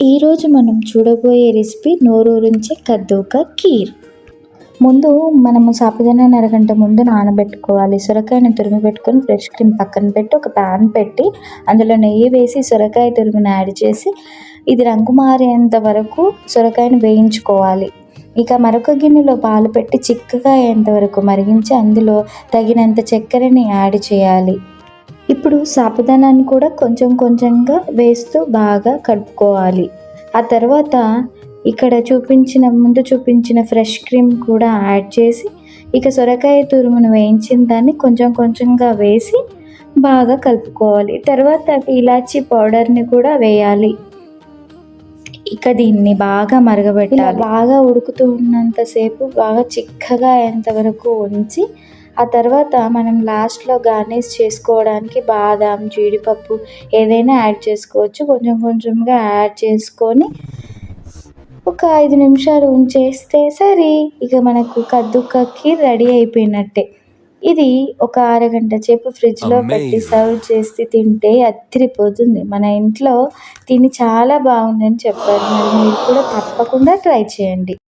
ఈరోజు మనం చూడబోయే రెసిపీ నోరూరించే కద్దూక కీర్. ముందు మనము సాబుదానాన్ని అరగంట ముందు నానబెట్టుకోవాలి. సొరకాయని తురిమి పెట్టుకొని ఫ్రెష్ క్రీమ్ పక్కన పెట్టి ఒక ప్యాన్ పెట్టి అందులో నెయ్యి వేసి సొరకాయ తురుముని యాడ్ చేసి ఇది రంగు మారేంత వరకు సొరకాయని వేయించుకోవాలి. ఇక మరొక గిన్నెలో పాలు పెట్టి చిక్కగా అయ్యేంత వరకు మరిగించి అందులో తగినంత చక్కెరని యాడ్ చేయాలి. ఇప్పుడు సాబుదానాన్ని కూడా కొంచెం కొంచెంగా వేస్తూ బాగా కలుపుకోవాలి. ఆ తర్వాత ఇక్కడ ముందు చూపించిన ఫ్రెష్ క్రీమ్ కూడా యాడ్ చేసి ఇక సొరకాయ తురుమును వేయించిన దాన్ని కొంచెం కొంచెంగా వేసి బాగా కలుపుకోవాలి. తర్వాత ఇలాచీ పౌడర్ని కూడా వేయాలి. ఇక దీన్ని బాగా మరగబెట్టాలి. బాగా ఉడుకుతూ ఉన్నంతసేపు బాగా చిక్కగా అయ్యేంత వరకు ఉంచి ఆ తర్వాత మనం లాస్ట్లో గార్నిష్ చేసుకోవడానికి బాదం, జీడిపప్పు ఏదైనా యాడ్ చేసుకోవచ్చు. కొంచెం కొంచెంగా యాడ్ చేసుకొని ఒక 5 నిమిషాలు ఉంచేస్తే సరే, ఇక మనకు కద్దూక కీర్ రెడీ అయిపోయినట్టే. ఇది ఒక అరగంట సేపు ఫ్రిడ్జ్లో పెట్టి సర్వ్ చేసి తింటే అదిరిపోతుంది. మన ఇంట్లో తిని చాలా బాగుందని చెప్పారు. మరి మీరు కూడా తప్పకుండా ట్రై చేయండి.